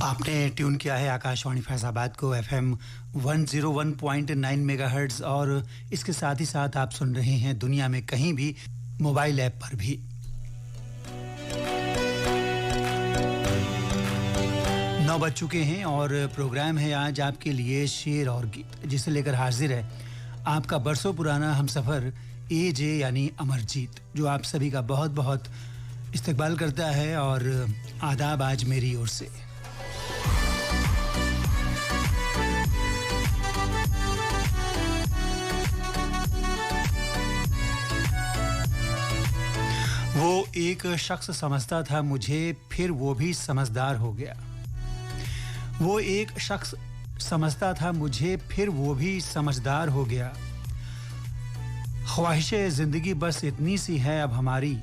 आपने ट्यून किया है आकाशवाणी फैजाबाद को एफएम 101.9 मेगाहर्ट्ज़ और इसके साथ ही साथ आप सुन रहे हैं दुनिया में कहीं भी मोबाइल ऐप पर भी। नौ बज चुके हैं और प्रोग्राम है आज आपके लिए शेर और गीत, जिसे लेकर हाजिर है आपका बरसों पुराना हमसफर एजे यानी अमरजीत, जो आप सभी का बहुत बहुत इस्तकबाल करता है और आदाब आज मेरी ओर से। वो एक शख्स समझता था मुझे, फिर वो भी समझदार हो गया। वो एक शख्स समझता था मुझे, फिर वो भी समझदार हो गया। ख्वाहिशे ज़िंदगी बस इतनी सी है अब हमारी,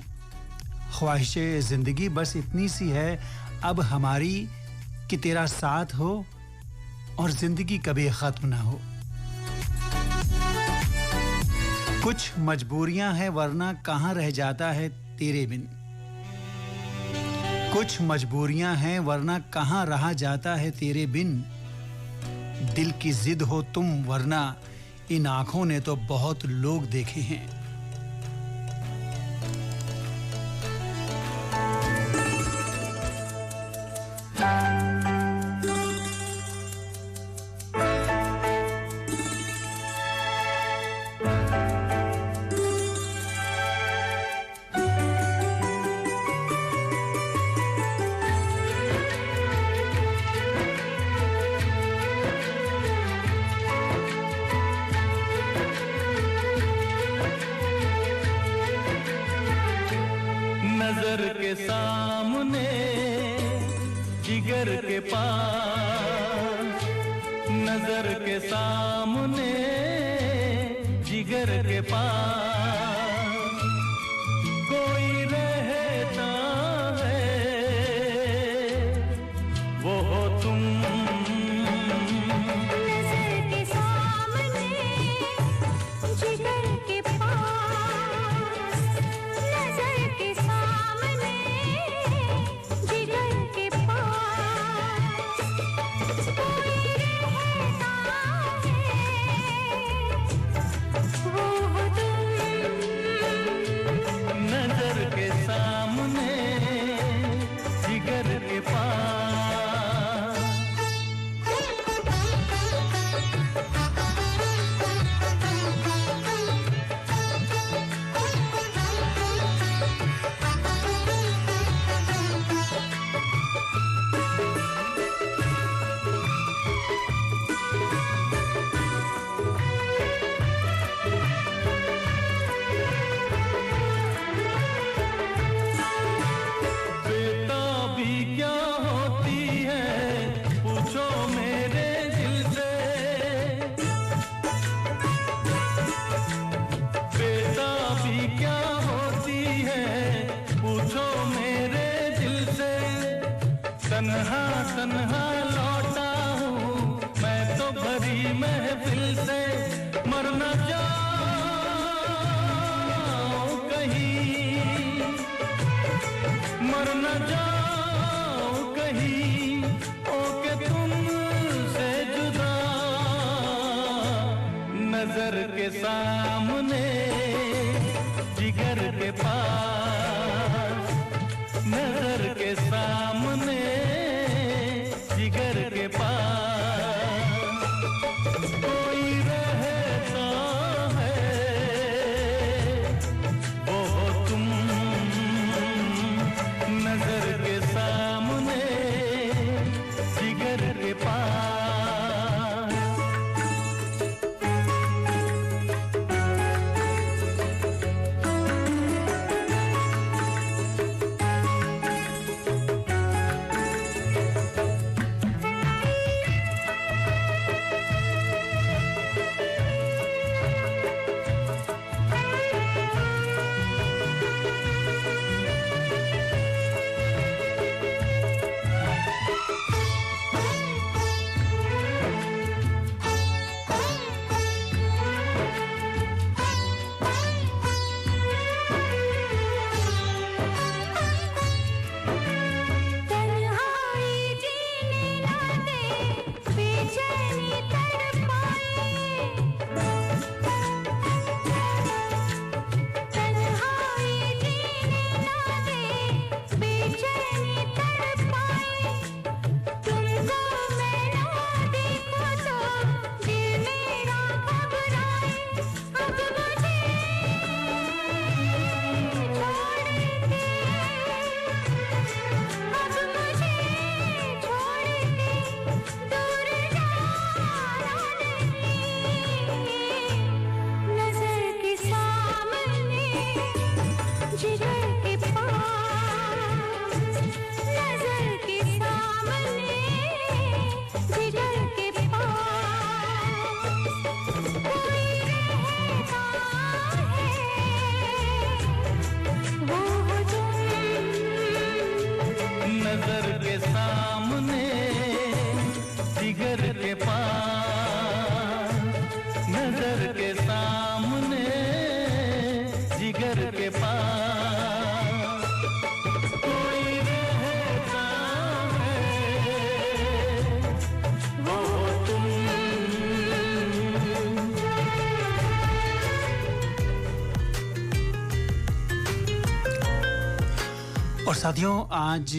ख्वाहिशे ज़िंदगी बस इतनी सी है अब हमारी, कि तेरा साथ हो और ज़िंदगी कभी ख़त्म ना हो। कुछ मजबूरियां हैं वरना कहाँ रह जाता है तेरे बिन, कुछ मजबूरियां हैं वरना कहाँ रहा जाता है तेरे बिन। दिल की जिद हो तुम वरना इन आंखों ने तो बहुत लोग देखे हैं। और साथियों आज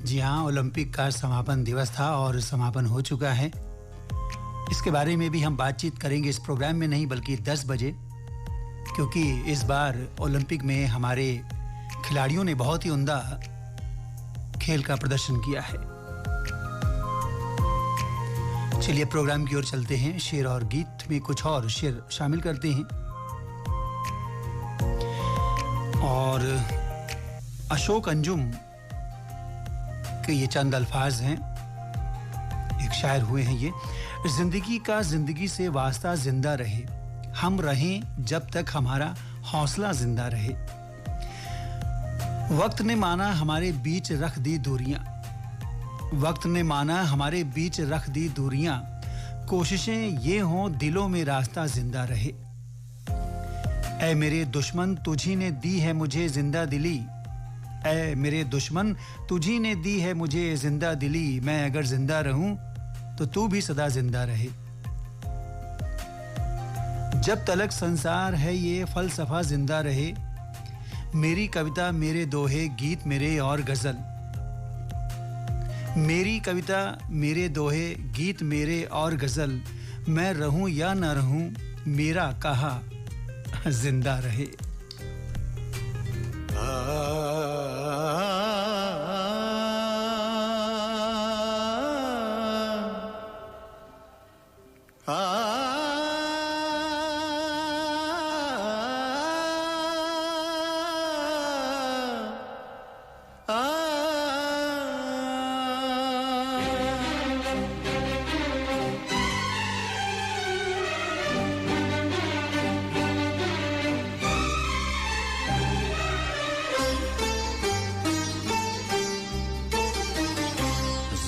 जी हाँ ओलंपिक का समापन दिवस था और समापन हो चुका है। इसके बारे में भी हम बातचीत करेंगे इस प्रोग्राम में, नहीं बल्कि 10 बजे, क्योंकि इस बार ओलंपिक में हमारे खिलाड़ियों ने बहुत ही उम्दा खेल का प्रदर्शन किया है। चलिए प्रोग्राम की ओर चलते हैं। शेर और गीत में कुछ और शेर शामिल करते हैं और अशोक अंजुम के ये चंद अल्फाज हैं, एक शायर हुए हैं ये। जिंदगी का जिंदगी से वास्ता जिंदा रहे, हम रहें जब तक हमारा हौसला जिंदा रहे। वक्त ने माना हमारे बीच रख दी दूरियां, वक्त ने माना हमारे बीच रख दी दूरियां, कोशिशें ये हों दिलों में रास्ता जिंदा रहे। ऐ मेरे दुश्मन तुझी ने दी है मुझे जिंदा दिली, ऐ मेरे दुश्मन तुझी ने दी है मुझे जिंदा दिली, मैं अगर जिंदा रहूं तो तू भी सदा जिंदा रहे। जब तलक संसार है ये फलसफा जिंदा रहे, मेरी कविता मेरे दोहे गीत मेरे और गजल, मेरी कविता मेरे दोहे गीत मेरे और गजल, मैं रहूं या न रहूं मेरा कहा जिंदा रहे।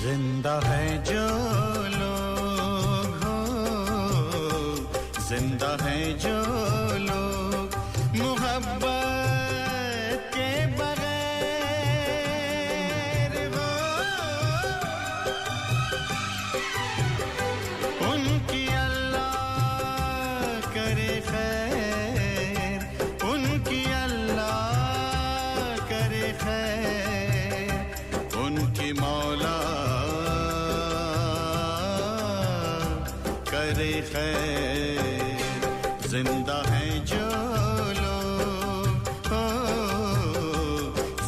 जिंदा है जो लोग हो, जिंदा है जो लोग मोहब्बत के बगैर हो, उनकी अल्लाह करे खैर, उनकी अल्लाह करे खैर, उनकी मौला करे खैर। जिंदा है जो लोग हो,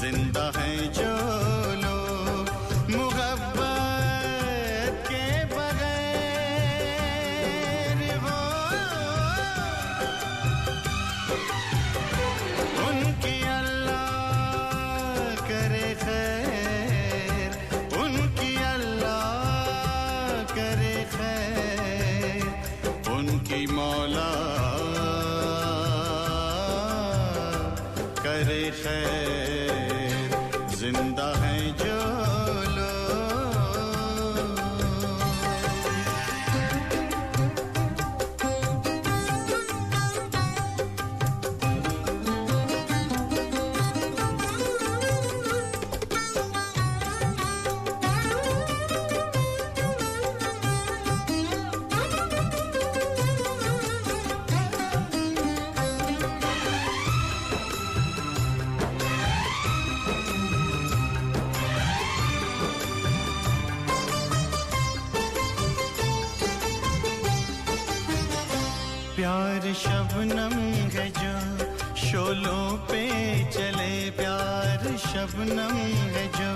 जिंदा है जो लोग मोहब्बत के बगैर हो, उनकी अल्लाह करे खैर, उनकी अल्लाह करे खैर, उनकी मौला करे खैर। जिंदा है जो प्यार शबनम है जो शोलों पे चले, प्यार शबनम है जो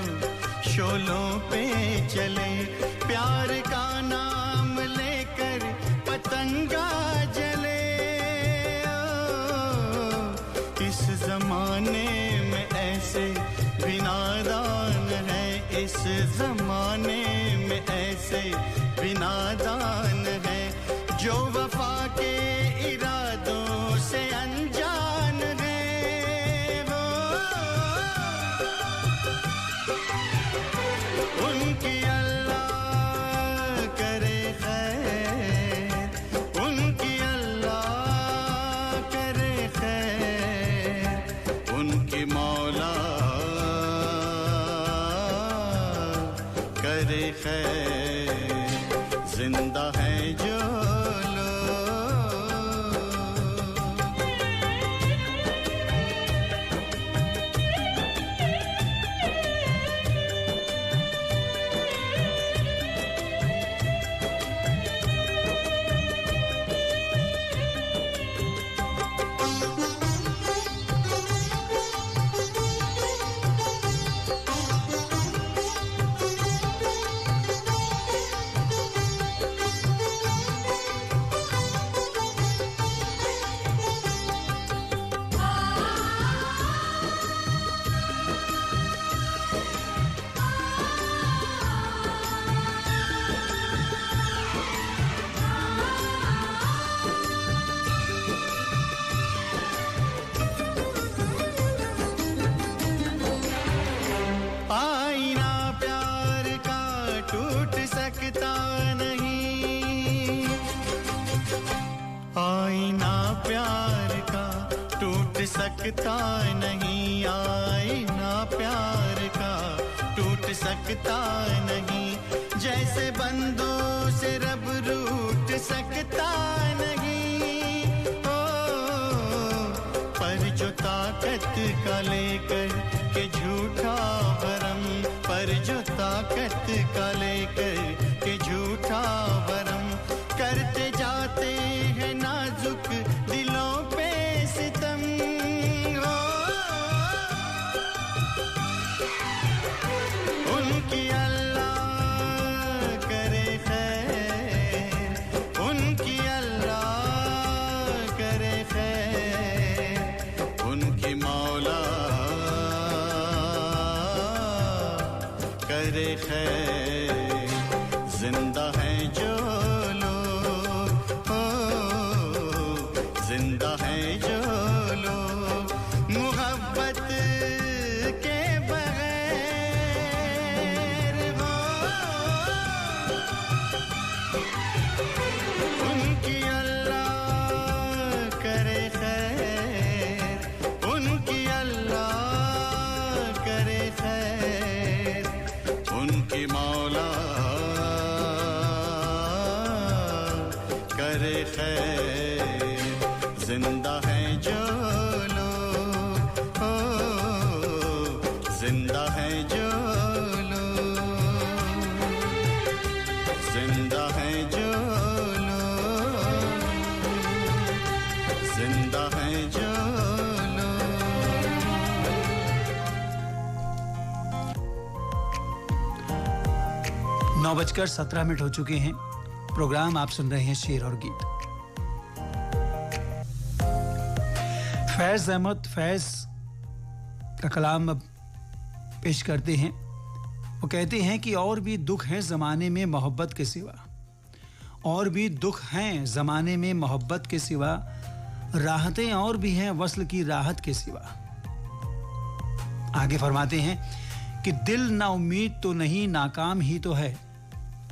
शोलों पे चले, प्यार का नाम लेकर पतंगा जले। ओ, इस जमाने में ऐसे भी नादान है, इस जमाने में ऐसे भी नादान है, जो वफा के इरादों से अनजान है वो। उनकी अल्लाह करे खैर, उनकी अल्लाह करे खैर, उनकी मौला करे खैर। जिंदा है जो सकता नहीं, आईना प्यार का टूट सकता नहीं, जैसे बंदों से रब रूठ सकता नहीं। ओ पर जो ताकत का लेकर के झूठा भरम, पर जो ताकत का लेकर के झूठा भरम करते जाते हैं नाजुक दिलों पे सितम। उनकी अल्लाह करे खैर, उनकी अल्लाह करे खैर, उनकी मौला करे खैर। जिंदा है जो लोग, हो जिंदा है जो लोग मोहब्बत के बगैर, हो उनकी अल्लाह करे खैर, उनकी अल्लाह करे खैर, उनकी मौला करे खैर। जिंदा है जो लोग, हो जिंदा है जो लोग, जिंदा है जो लोग, जिंदा है जो लोग। 9:17 हो चुके हैं। प्रोग्राम आप सुन रहे हैं शेर और गीत। फैज अहमद फैज का कलाम अब पेश करते हैं। वो कहते हैं कि और भी दुख हैं ज़माने में मोहब्बत के सिवा, और भी दुख हैं ज़माने में मोहब्बत के सिवा, राहतें और भी हैं वस्ल की राहत के सिवा। आगे फरमाते हैं कि दिल ना उम्मीद तो नहीं नाकाम ही तो है,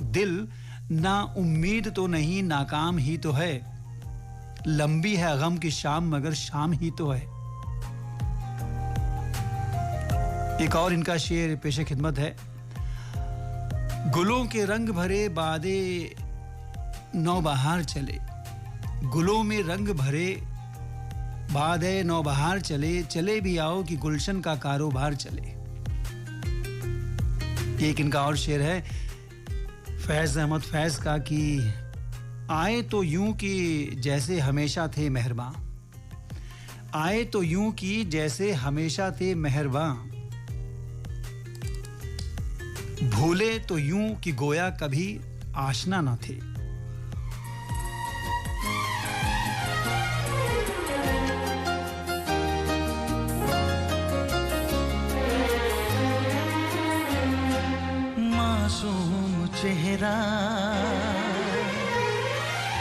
दिल ना उम्मीद तो नहीं नाकाम ही तो है, लंबी है गम की शाम मगर शाम ही तो है। एक और इनका शेर पेश खिदमत है। गुलों के रंग भरे बादे नौबहार चले, गुलों में रंग भरे बादे नौबहार चले, चले भी आओ कि गुलशन का कारोबार चले। एक इनका और शेर है फैज अहमद फैज का कि आए तो यूं कि जैसे हमेशा थे मेहरबां, आए तो यूं कि जैसे हमेशा थे मेहरबां, भूले तो यूं कि गोया कभी आशना ना थे। मासूम चेहरा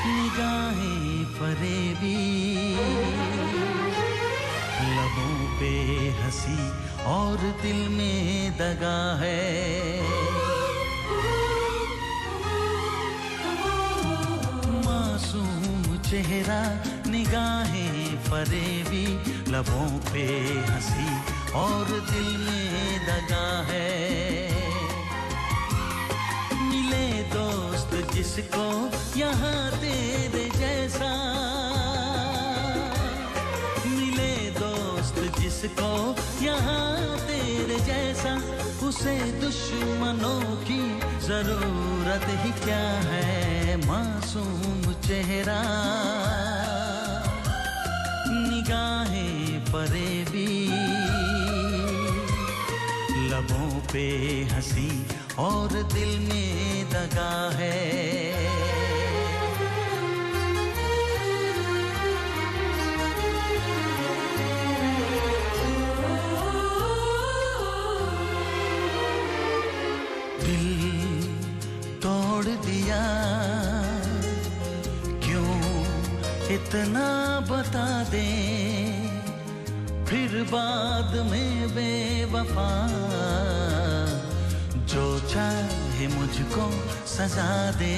निगाहें फरेबी, लबों पे हंसी और दिल में दगा है, मासूम चेहरा निगाहें फरेबी, लबों पे हंसी और दिल में दगा है। मिले दोस्त जिसको यहाँ तेरे जैसा, मिले दोस्त जिसको यहाँ तेरे जैसा, उसे दुश्मनों की जरूरत ही क्या है। मासूम चेहरा निगाहें फरेबी, लबों पे हंसी और दिल में दगा है। दिल तोड़ दिया क्यों इतना बता दे, फिर बाद में बेवफा जो चाहे मुझको सजा दे।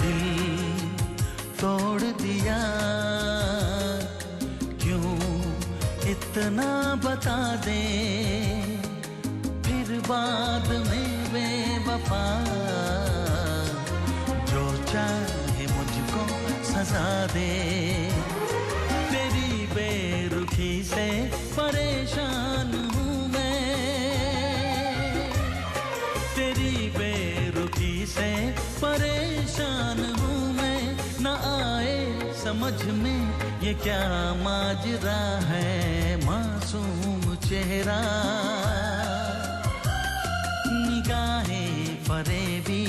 दिल तोड़ दिया क्यों इतना बता दे, फिर बाद में बेवफा जो चाहे मुझको सजा दे। तेरी बेरुखी से परेशान हूँ मैं, तेरी बेरुखी से परेशान हूँ मैं। न आए समझ में ये क्या माजरा है, मासूम चेहरा निगाहें फरेबी,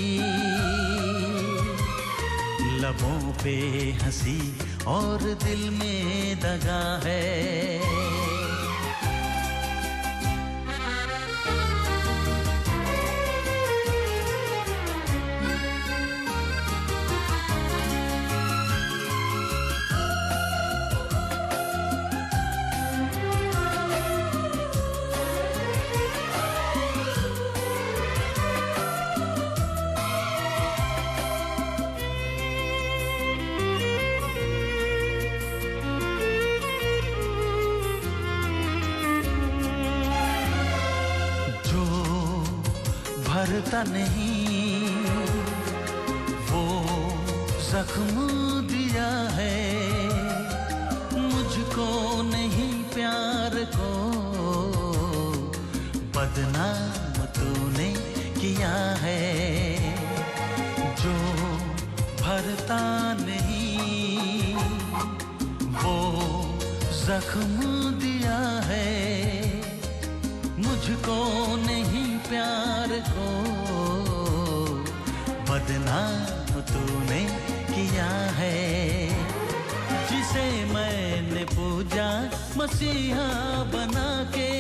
लबों पे हंसी और दिल में दगा है। भरता नहीं वो जख्म दिया है, मुझको नहीं प्यार को बदनाम तूने किया है। जो भरता नहीं वो जख्म दिया है, मुझको नहीं प्यार को बदनाम तूने किया है। जिसे मैंने पूजा मसीहा बना के,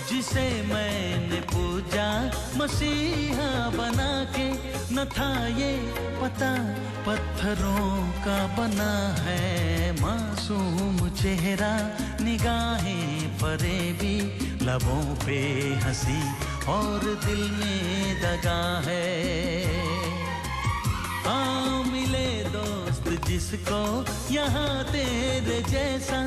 जिसे मैंने पूजा मसीहा बना के, न था ये पता पत्थरों का बना है। मासूम चेहरा निगाहें फरेबी, लबों पे हंसी और दिल में दगा है। हाँ मिले दोस्त जिसको यहाँ तेरे जैसा,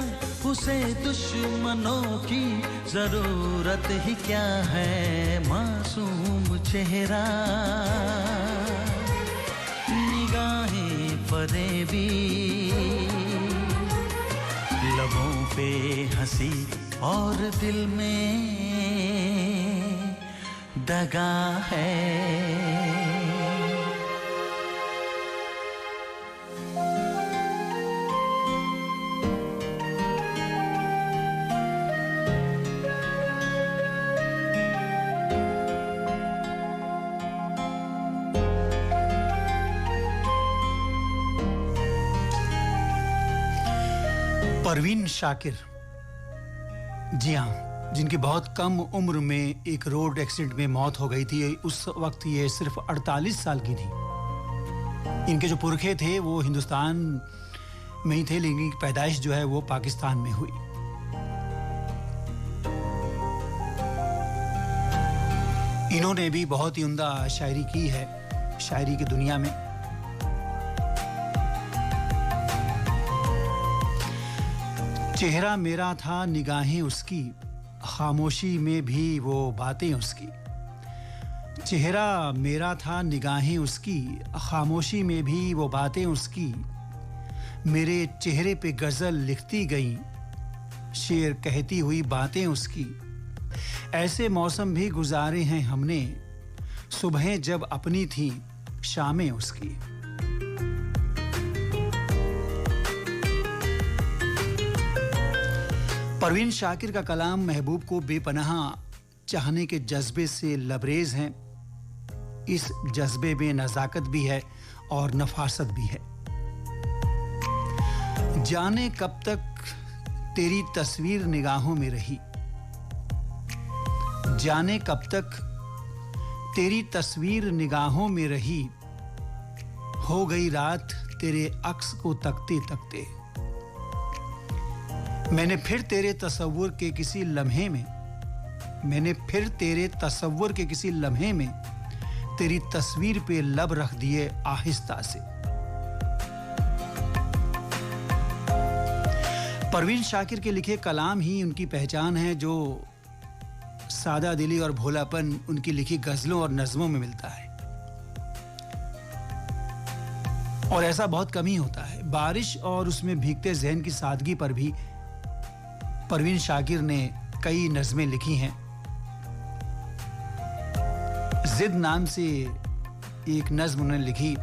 उसे दुश्मनों की जरूरत ही क्या है। मासूम चेहरा निगाहें फरेबी, लबों पे हंसी और दिल में दगा है। परवीन शाकिर, जी हाँ, जिनकी बहुत कम उम्र में एक रोड एक्सीडेंट में मौत हो गई थी। उस वक्त ये सिर्फ 48 साल की थी। इनके जो पुरखे थे वो हिंदुस्तान में ही थे, लेकिन इनकी पैदाइश जो है वो पाकिस्तान में हुई। इन्होंने भी बहुत ही उम्दा शायरी की है शायरी की दुनिया में। चेहरा मेरा था निगाहें उसकी, खामोशी में भी वो बातें उसकी। चेहरा मेरा था निगाहें उसकी, खामोशी में भी वो बातें उसकी। मेरे चेहरे पे गज़ल लिखती गई, शेर कहती हुई बातें उसकी। ऐसे मौसम भी गुजारे हैं हमने, सुबहें जब अपनी थी शामें उसकी। परवीन शाकिर का कलाम महबूब को बेपनाह चाहने के जज्बे से लबरेज हैं। इस जज्बे में नज़ाकत भी है और नफासत भी है। जाने कब तक तेरी तस्वीर निगाहों में रही, जाने कब तक तेरी तस्वीर निगाहों में रही। हो गई रात तेरे अक्स को तकते तकते। मैंने फिर तेरे तसव्वुर के किसी लम्हे में, मैंने फिर तेरे तसव्वुर के किसी लम्हे में तेरी तस्वीर पे लब रख दिए आहिस्ता से। परवीन शाकिर के लिखे कलाम ही उनकी पहचान है, जो सादा दिली और भोलापन उनकी लिखी गजलों और नज़मों में मिलता है। और ऐसा बहुत कम ही होता है। बारिश और उसमें भीगते ज़हन की सादगी पर भी परवीन शाकिर ने कई नज़में लिखी हैं। जिद नाम से एक नज़्म उन्होंने लिखी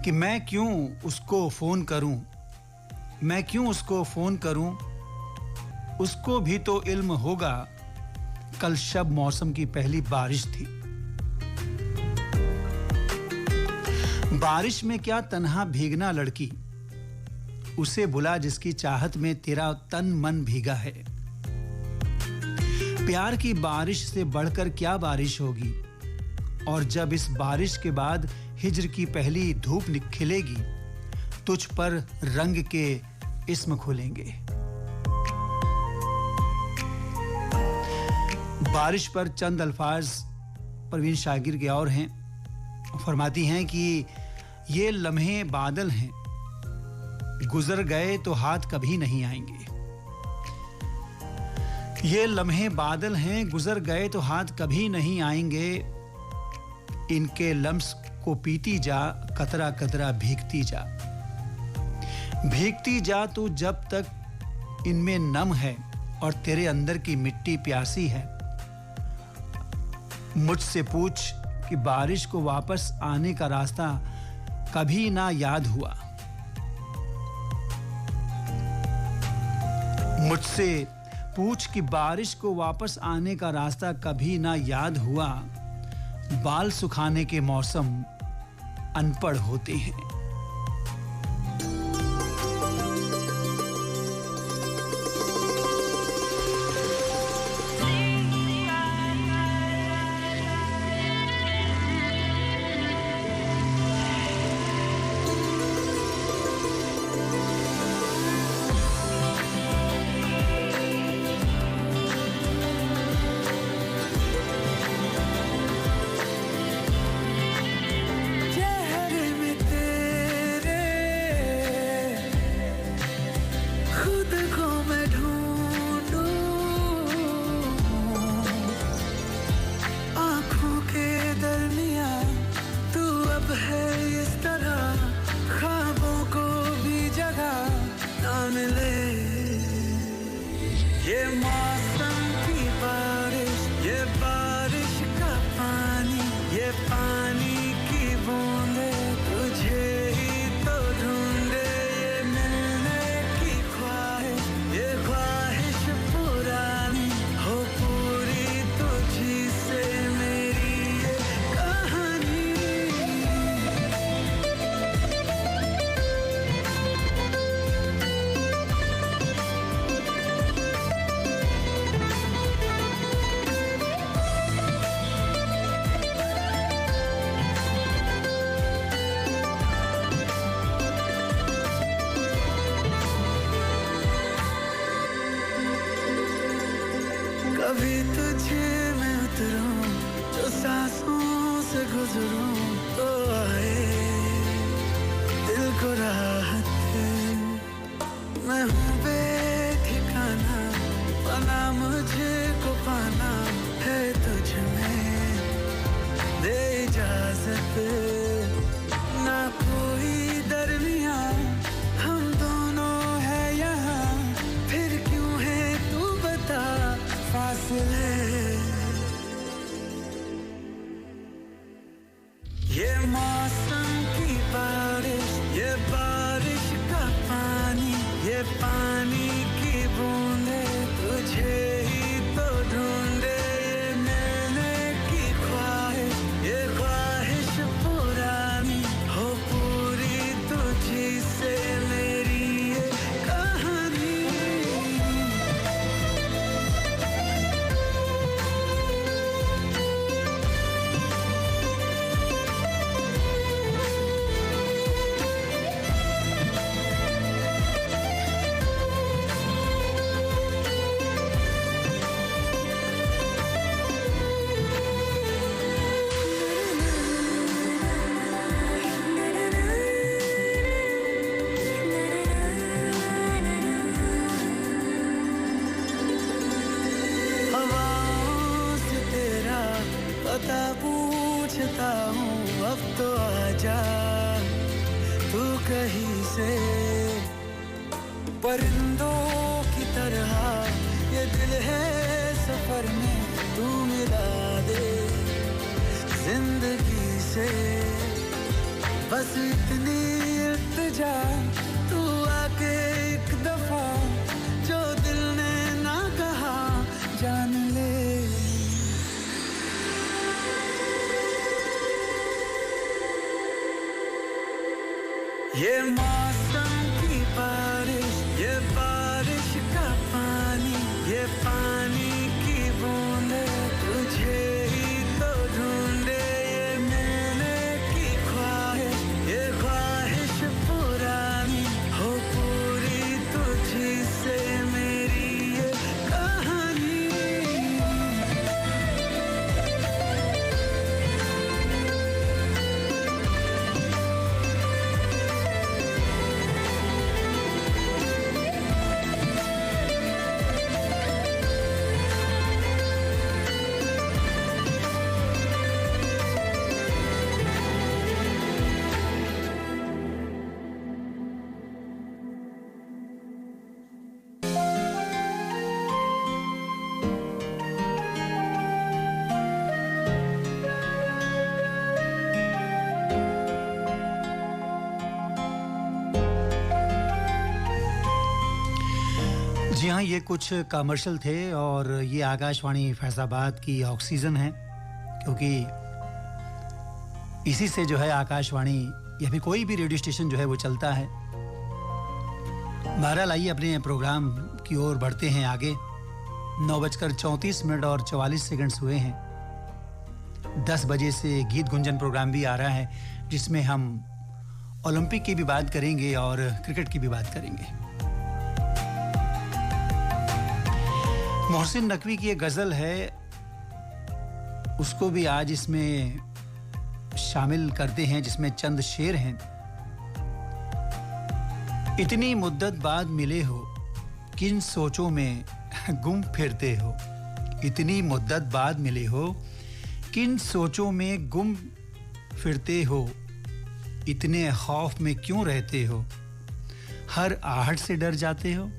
कि मैं क्यों उसको फ़ोन करूं, मैं क्यों उसको फ़ोन करूं, उसको भी तो इल्म होगा कल शब मौसम की पहली बारिश थी। बारिश में क्या तन्हा भीगना लड़की, उसे बुला जिसकी चाहत में तेरा तन मन भीगा है। प्यार की बारिश से बढ़कर क्या बारिश होगी, और जब इस बारिश के बाद हिज्र की पहली धूप खिलेगी, तुझ पर रंग के इस्म खुलेंगे। बारिश पर चंद अल्फाज परवीन शाकिर के और हैं। फरमाती हैं कि ये लम्हे बादल हैं, गुजर गए तो हाथ कभी नहीं आएंगे। ये लम्हे बादल हैं, गुजर गए तो हाथ कभी नहीं आएंगे। इनके लम्स को पीती जा, कतरा कतरा भीगती जा, भीगती जा तू जब तक इनमें नम है और तेरे अंदर की मिट्टी प्यासी है। मुझसे पूछ कि बारिश को वापस आने का रास्ता कभी ना याद हुआ। मुझसे पूछ कि बारिश को वापस आने का रास्ता कभी ना याद हुआ। बाल सुखाने के मौसम अनपढ़ होते हैं। कभी तुझे मैं उतरूं, जो सांसों से गुजरूं, तो आए दिल को राहत है। मैं हूँ बेठिकाना, बना मुझे को पाना है तुझ में, दे इजाजत ना कोई दरमिया, हम दोनों है यहाँ, फिर क्यों है तू बता फासले। ये मौसम की बारिश, ये बारिश का पानी, ये पानी की बूंदे तुझे ही तो ढूंढे। ये मिलने की ख्वाहिश, ये ख्वाहिश पुरानी हो पूरी तुझी से मेरी ये कहानी। होता पूछता हूँ अब तो आजा तू कहीं से परिंदों की तरह ये दिल है सफर में तू मिला दे जिंदगी से बस इतनी इल्तिजा तू आके एक दफा जो दिल ने ना कहा जान ले ये मौसम की बारिश ये बारिश का पानी ये पानी की बूंदे तुझे ही तो ढूंढे ये मिलने की ख्वाहिश ये ख्वाहिश पुरानी हो पूरी तुझी से मेरी ये कहानी जी हाँ, ये कुछ कमर्शियल थे और ये आकाशवाणी फैज़ाबाद की ऑक्सीजन है क्योंकि इसी से जो है आकाशवाणी या फिर कोई भी रेडियो स्टेशन जो है वो चलता है। बहरहाल आइए अपने प्रोग्राम की ओर बढ़ते हैं आगे। 9:34 और 44 सेकंड्स हुए हैं। 10 बजे से गीत गुंजन प्रोग्राम भी आ रहा है जिसमें हम ओलंपिक की भी बात करेंगे और क्रिकेट की भी बात करेंगे। मोहसिन नकवी की एक गजल है, उसको भी आज इसमें शामिल करते हैं जिसमें चंद शेर हैं। इतनी मुद्दत बाद मिले हो किन सोचों में गुम फिरते हो। इतनी मुद्दत बाद मिले हो किन सोचों में गुम फिरते हो। इतने खौफ में क्यों रहते हो, हर आहट से डर जाते हो।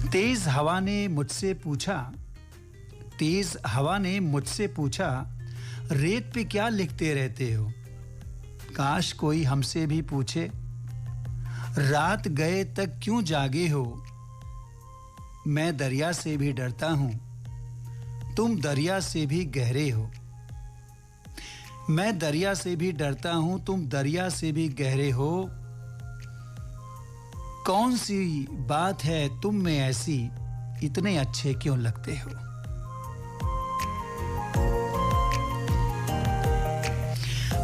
तेज हवा ने मुझसे पूछा, तेज हवा ने मुझसे पूछा, रेत पे क्या लिखते रहते हो। काश कोई हमसे भी पूछे, रात गए तक क्यों जागे हो। मैं दरिया से भी डरता हूं, तुम दरिया से भी गहरे हो। मैं दरिया से भी डरता हूं, तुम दरिया से भी गहरे हो। कौन सी बात है तुम में ऐसी, इतने अच्छे क्यों लगते हो।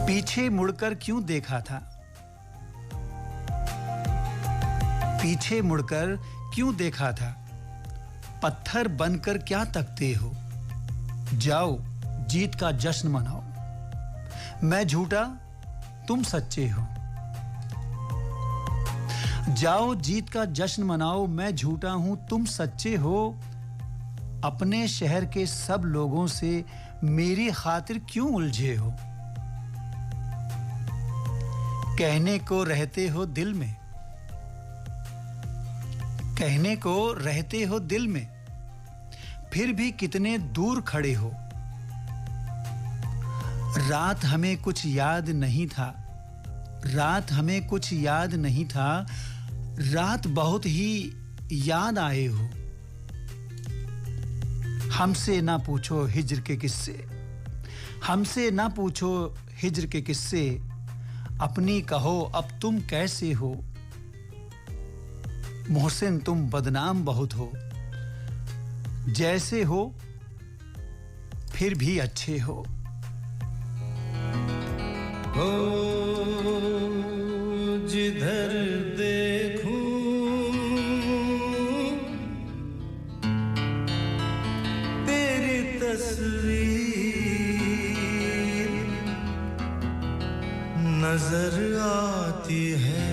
पीछे मुड़कर क्यों देखा था, पीछे मुड़कर क्यों देखा था। पत्थर बनकर क्या तकते हो, जाओ जीत का जश्न मनाओ। मैं झूठा तुम सच्चे हो। जाओ जीत का जश्न मनाओ, मैं झूठा हूं तुम सच्चे हो। अपने शहर के सब लोगों से मेरी खातिर क्यों उलझे हो। कहने को रहते हो दिल में, कहने को रहते हो दिल में, फिर भी कितने दूर खड़े हो। रात हमें कुछ याद नहीं था, रात हमें कुछ याद नहीं था। रात बहुत ही याद आए हो। हमसे ना पूछो हिज्र के किस्से, हमसे ना पूछो हिज्र के किस्से। अपनी कहो अब तुम कैसे हो। मोहसिन तुम बदनाम बहुत हो, जैसे हो फिर भी अच्छे हो। जिधर देखूं तेरी तस्वीर नजर आती है।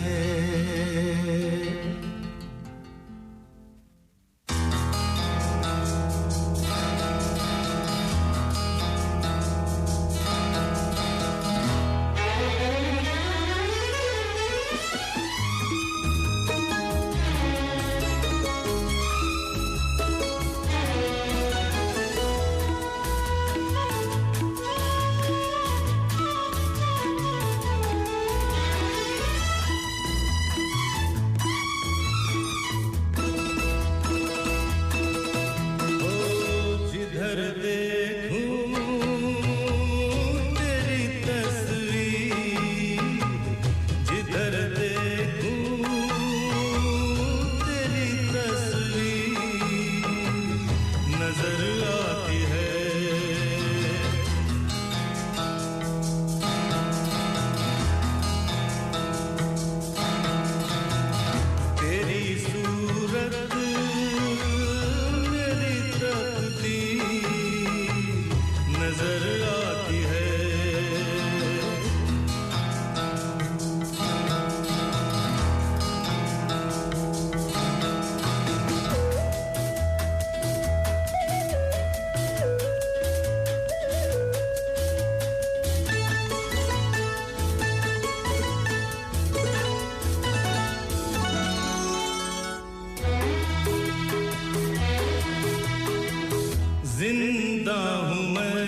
जिंदा हूँ मैं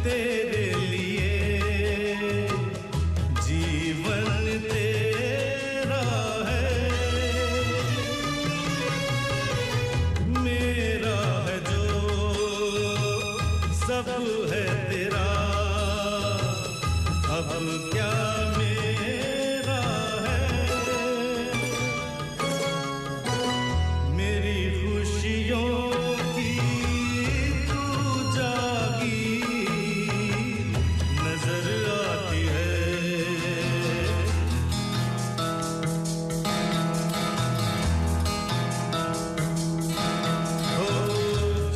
तेरे लिए, जीवन तेरा है, मेरा है जो सब है तेरा, अब क्या मेरा है, मेरी खुशियों की तू जागी नजर आती है, हो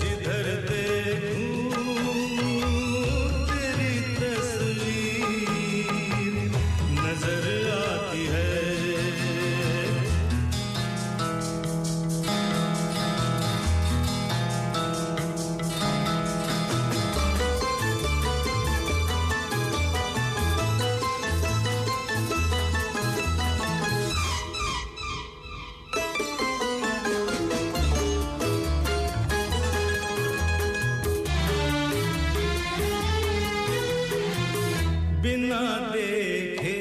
जिधर देखूं तेरी तस्वीर नजर आती है, बिना देखे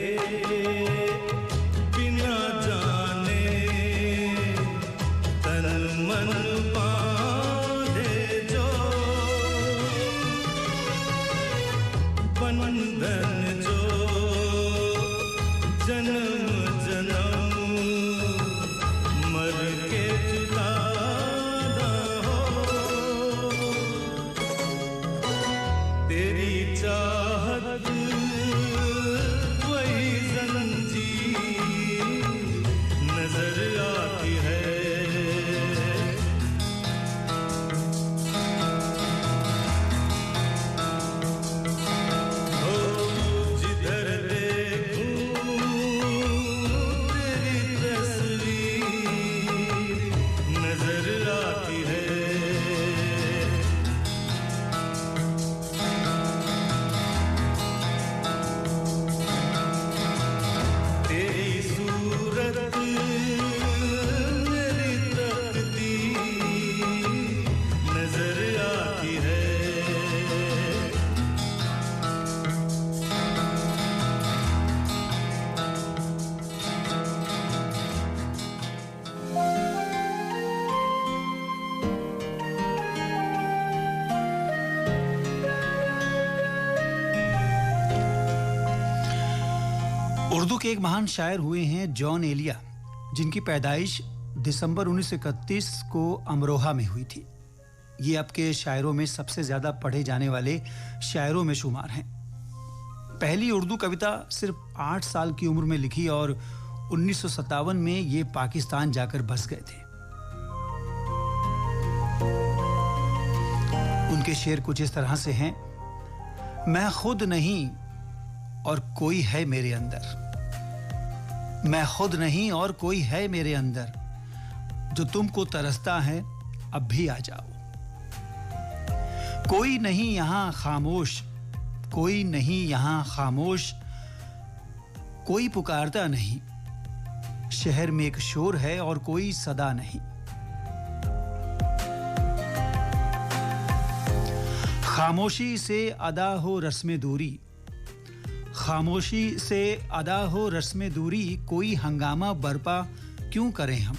बिना जाने तन मन बांधे जो बंधन जो जन्म जन्म मर के जुदा ना हो, तेरी चाहत वही जंजीर नजर आती है, हो जिधर देखूं तेरी तस्वीर नजर आती है, तेरी सूरत मेरी तकदीर नजर आती है, उर्दू के एक महान शायर हुए हैं जॉन एलिया, जिनकी पैदाइश दिसंबर 1931 को अमरोहा में हुई थी। ये आपके शायरों में सबसे ज्यादा पढ़े जाने वाले शायरों में शुमार हैं। पहली उर्दू कविता सिर्फ 8 साल की उम्र में लिखी और 1957 में ये पाकिस्तान जाकर बस गए थे। उनके शेर कुछ इस तरह से हैं: मैं खुद नहीं और कोई है मेरे अंदर, मैं खुद नहीं और कोई है मेरे अंदर, जो तुमको तरसता है अब भी आ जाओ। कोई नहीं यहां खामोश, कोई नहीं यहां खामोश, कोई पुकारता नहीं, शहर में एक शोर है और कोई सदा नहीं। खामोशी से अदा हो रस्म दूरी, खामोशी से अदा हो रस्म दूरी, कोई हंगामा बर्पा क्यों करें हम।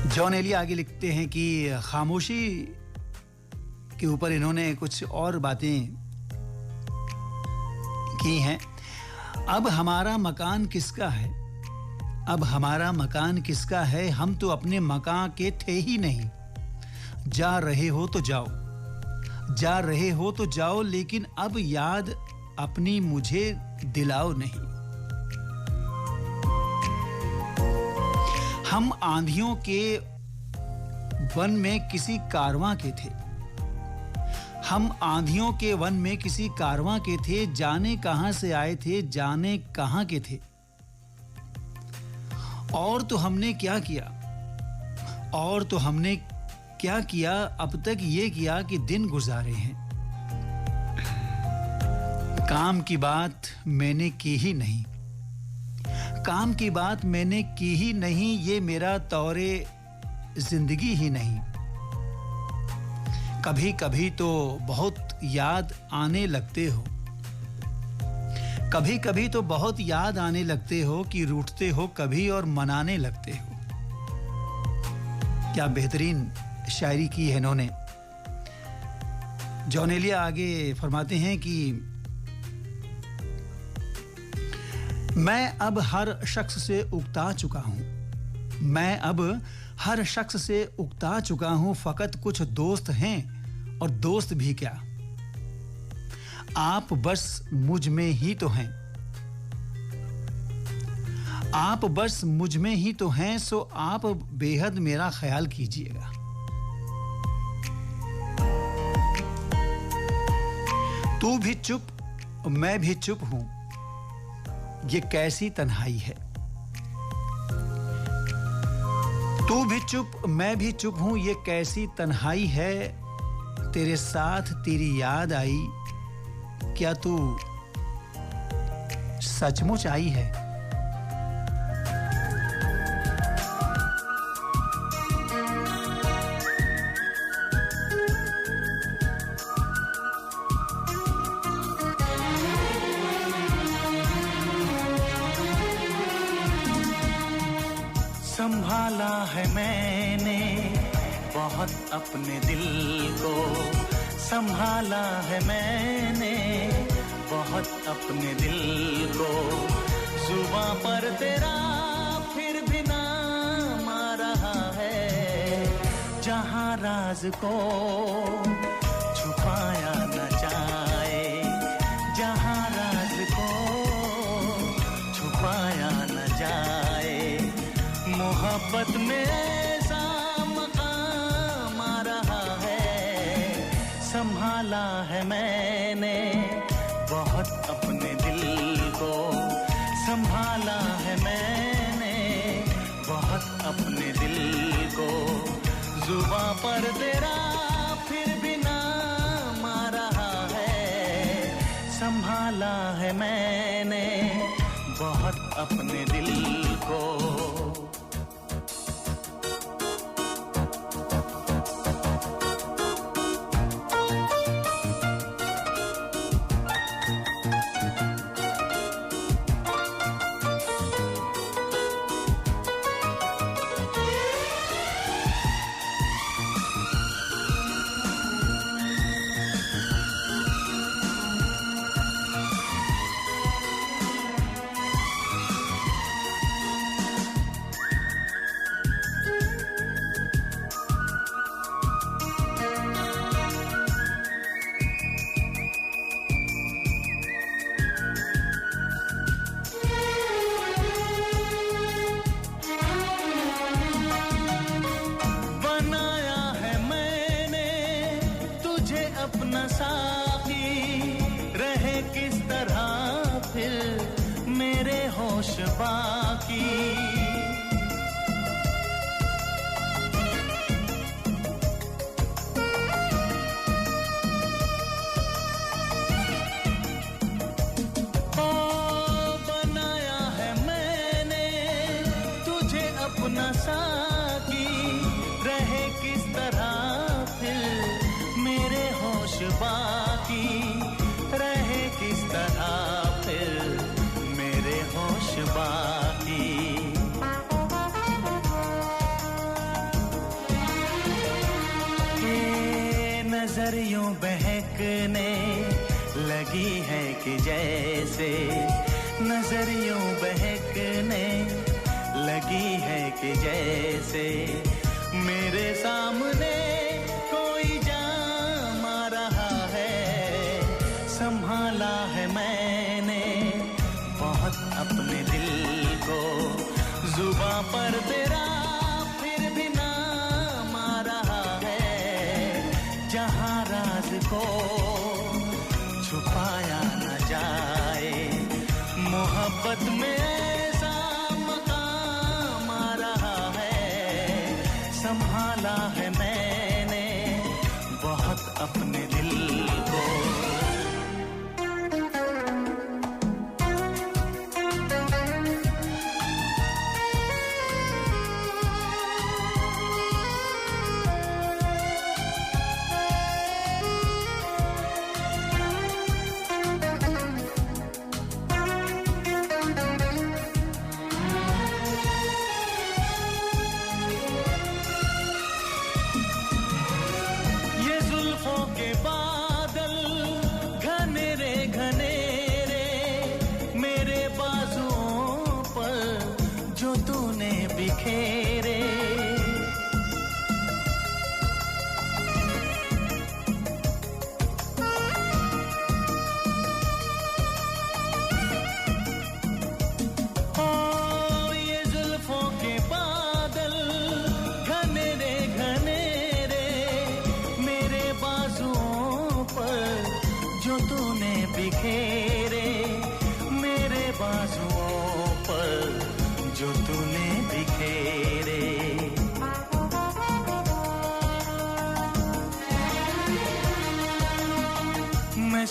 जॉन एलिया आगे लिखते हैं कि खामोशी के ऊपर इन्होंने कुछ और बातें की हैं। अब हमारा मकान किसका है, अब हमारा मकान किसका है, हम तो अपने मकान के थे ही नहीं। जा रहे हो तो जाओ, जा रहे हो तो जाओ, लेकिन अब याद अपनी मुझे दिलाओ नहीं। हम आंधियों के वन में किसी कारवां के थे, हम आंधियों के वन में किसी कारवां के थे, जाने कहां से आए थे, जाने कहां के थे। और तो हमने क्या किया, और तो हमने क्या किया, अब तक ये किया कि दिन गुजारे हैं। काम की बात मैंने की ही नहीं, काम की बात मैंने की ही नहीं, ये मेरा तौरे जिंदगी ही नहीं। कभी कभी तो बहुत याद आने लगते हो, कभी कभी तो बहुत याद आने लगते हो कि रूठते हो कभी और मनाने लगते हो। क्या बेहतरीन शायरी की है इन्होंने। जॉन एलिया आगे फरमाते हैं कि मैं अब हर शख्स से उकता चुका हूं, मैं अब हर शख्स से उकता चुका हूं, फकत कुछ दोस्त हैं और दोस्त भी क्या, आप बस मुझ में ही तो हैं, आप बस मुझ में ही तो हैं, सो आप बेहद मेरा ख्याल कीजिएगा। तू भी चुप मैं भी चुप हूं, ये कैसी तन्हाई है। तू भी चुप मैं भी चुप हूं, ये कैसी तन्हाई है। तेरे साथ तेरी याद आई, क्या तू सचमुच आई है। संभाला है मैंने बहुत अपने दिल को, संभाला है मैंने बहुत अपने दिल को। जुबां पर तेरा फिर भी नाम आ रहा है, जहां राज को छुपाया न जाए, जहां राज को छुपाया न जाए। मोहब्बत में ऐसा मकाम आ रहा है, संभाला है मैंने बहुत अपने दिल को, संभाला है मैंने बहुत अपने दिल को। जुबां पर तेरा फिर भी नाम आ रहा है, संभाला है मैंने बहुत अपने दिल को। नजरियों बहकने लगी है कि जैसे, नजरियों बहकने लगी है कि जैसे, मेरे सामने कोई जाम आ रहा है। संभाला है मैंने बहुत अपने दिल को, जुबां पर तेरा फिर भी नाम आ रहा है, जहां राज को छुपाया न जाए। मोहब्बत में ऐसा मकाम आ रहा है, संभाला है मैंने बहुत अपने दिल को।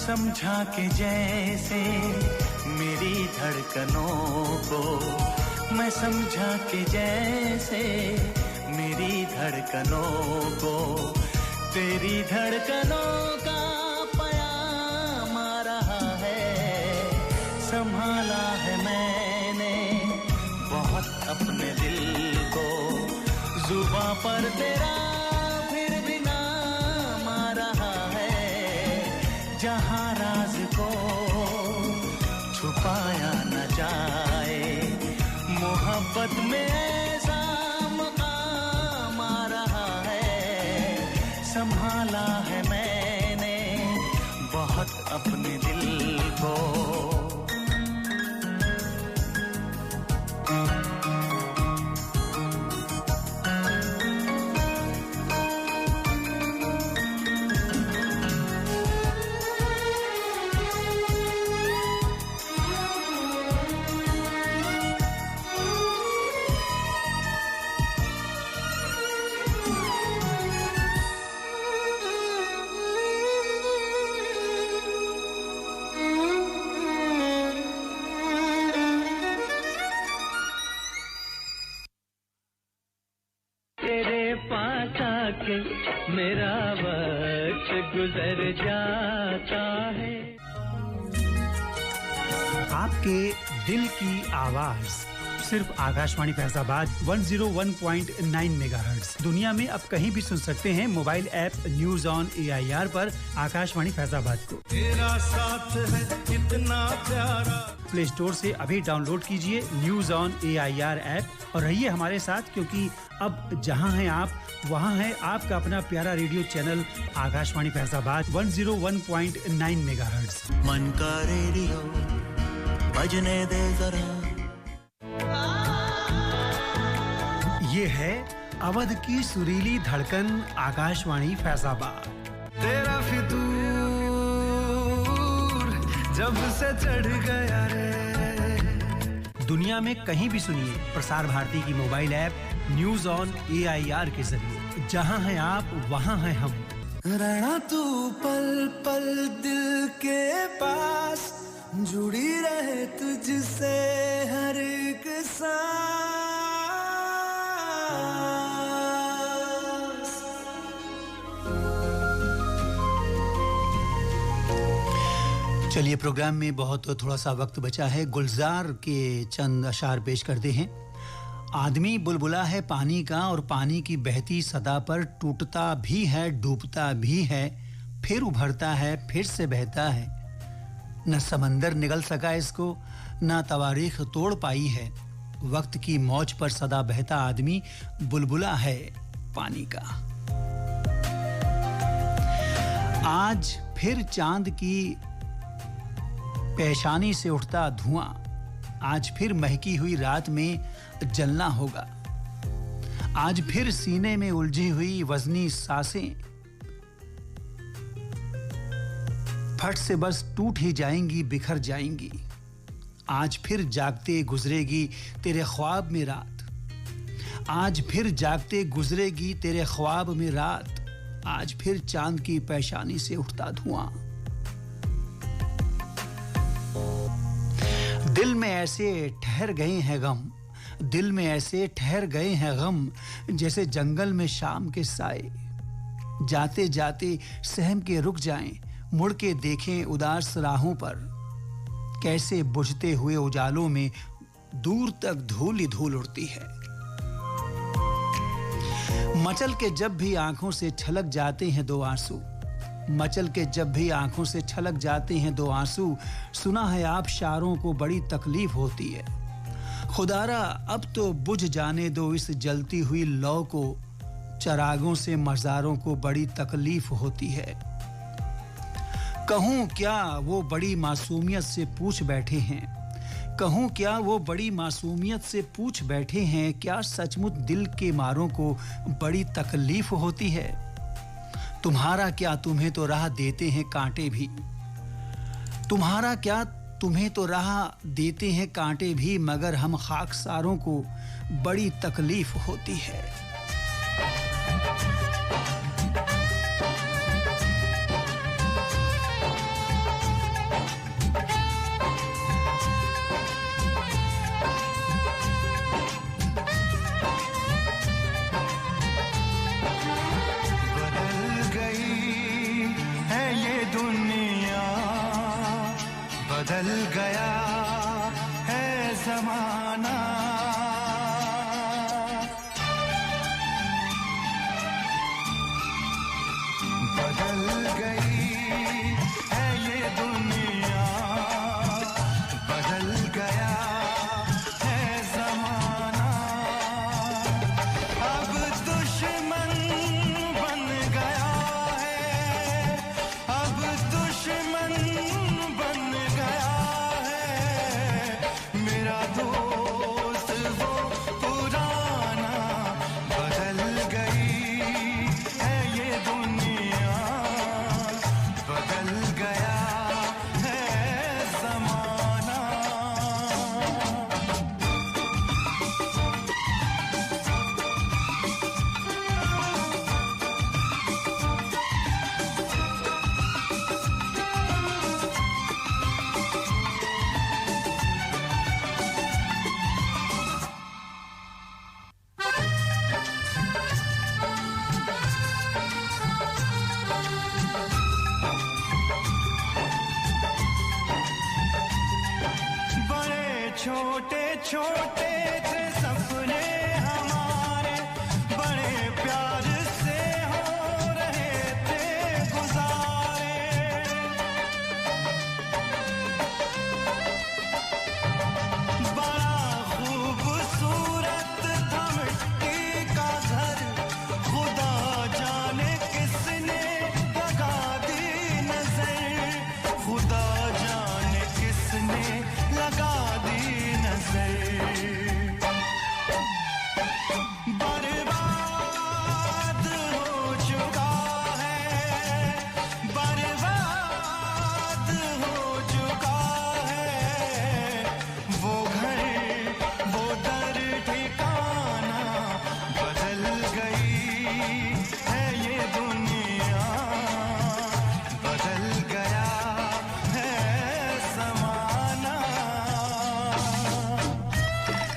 समझा के जैसे मेरी धड़कनों को, मैं समझा के जैसे मेरी धड़कनों को, तेरी धड़कनों का पयाम आ रहा है। संभाला है मैंने बहुत अपने दिल को, जुबां पर तेरा फिर भी नाम आ रहा है। जहां राज को छुपाया न जाए, मोहब्बत में ऐसा मकाम आ रहा है। संभाला है मैंने बहुत अपने दिल को। मेरा वक्त गुजर जाता है। आपके दिल की आवाज सिर्फ आकाशवाणी फैजाबाद 101.9 मेगाहर्ट्ज। दुनिया में अब कहीं भी सुन सकते हैं mobile app news on AIR पर आकाशवाणी फैजाबाद को। तेरा साथ है कितना प्यारा। प्ले स्टोर से अभी डाउनलोड कीजिए न्यूज ऑन AIR ऐप और रहिए हमारे साथ, क्योंकि अब जहां हैं आप वहां है आपका अपना प्यारा radio channel Akashvani Faizabad 101.9 megahertz. मन का रेडियो बजने दे जरा। ये है अवध की सुरीली धड़कन आकाशवाणी फैजाबाद। तेरा फितूर जब से चढ़ गया रे। दुनिया में कहीं भी सुनिए प्रसार भारती की mobile app news on AIR के जरिए। जहां हैं आप वहां हैं हम। रहना तू पल पल दिल के पास, जुड़ी रहे तुझसे हर एक सांस। चलिए प्रोग्राम में बहुत थोड़ा सा वक्त बचा है, गुलजार के चंद अशार पेश करते हैं। आदमी बुलबुला है पानी का और पानी की बहती सदा पर टूटता भी है डूबता भी है, फिर उभरता है फिर से बहता है। न समंदर निगल सका इसको, न तवारीख तोड़ पाई है। वक्त की मौज पर सदा बहता आदमी बुलबुला है पानी का। आज फिर चांद की पेशानी से उठता धुआं, आज फिर महकी हुई रात में जलना होगा। आज फिर सीने में उलझी हुई वजनी सांसें फट से बस टूट ही जाएंगी, बिखर जाएंगी। आज फिर जागते गुजरेगी तेरे ख्वाब में रात। आज फिर जागते गुजरेगी तेरे ख्वाब में रात। आज फिर चांद की पेशानी से उठता धुआं। दिल में ऐसे ठहर गए हैं गम, दिल में ऐसे ठहर गए हैं गम, जैसे जंगल में शाम के साए। जाते जाते सहम के रुक जाएं, मुड़ के देखें उदास राहों पर। कैसे बुझते हुए उजालों में दूर तक धूल ही धूल उड़ती है। मचल के जब भी आंखों से छलक जाते हैं दो आंसू, मचल के जब भी आंखों से छलक जाते हैं दो आंसू। सुना है आप शारों को बड़ी तकलीफ होती है। खुदारा अब तो बुझ जाने दो इस जलती हुई लौ को। चरागों से मज़ारों को बड़ी तकलीफ होती है। कहूँ क्या वो बड़ी मासूमियत से पूछ बैठे हैं, कहूँ क्या वो बड़ी मासूमियत से पूछ बैठे हैं। क्या सचमुच दिल के मारों को बड़ी तकलीफ होती है। तुम्हारा क्या तुम्हें तो राह देते हैं कांटे भी, तुम्हारा क्या तुम्हें तो राह देते हैं कांटे भी, मगर हम खाकसारों को बड़ी तकलीफ होती है। गया है जमाना, बदल गई है ये दुनिया, बदल गया है जमाना, अब दुश्मन बन गया है, अब दुश्मन बन गया है, मेरा दोस्त वो पुराना, बदल गई है ये दुनिया, बदल गया है जमाना। बड़े छोटे छोटे थे सपने हमारे, बड़े प्यार से हो रहे थे गुजारे, बड़ा खूबसूरत था मिट्टी का घर, खुदा जाने किसने लगा दी नजर, खुदा जाने किसने लगा दी नजर, बर्बाद हो चुका है, बर्बाद हो चुका है, वो घर वो दर ठिकाना, बदल गई है ये दुनिया, बदल गया है जमाना।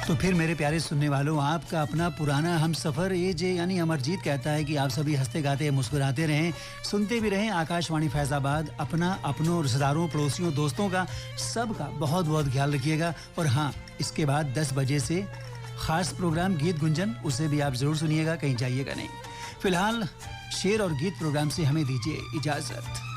तो फिर मेरे प्यारे सुनने वालों, आपका अपना पुराना हम सफर एजे यानी अमरजीत कहता है कि आप सभी हंसते गाते मुस्कुराते रहें, सुनते भी रहें आकाशवाणी फैजाबाद। अपना, अपनों, रिश्तेदारों, पड़ोसियों, दोस्तों का, सबका बहुत बहुत ख्याल रखिएगा। और हाँ, इसके बाद 10 बजे से खास प्रोग्राम गीत गुंजन, उसे भी आप जरूर सुनिएगा, कहीं जाइएगा नहीं। फिलहाल शेर और गीत प्रोग्राम से हमें दीजिए इजाजत।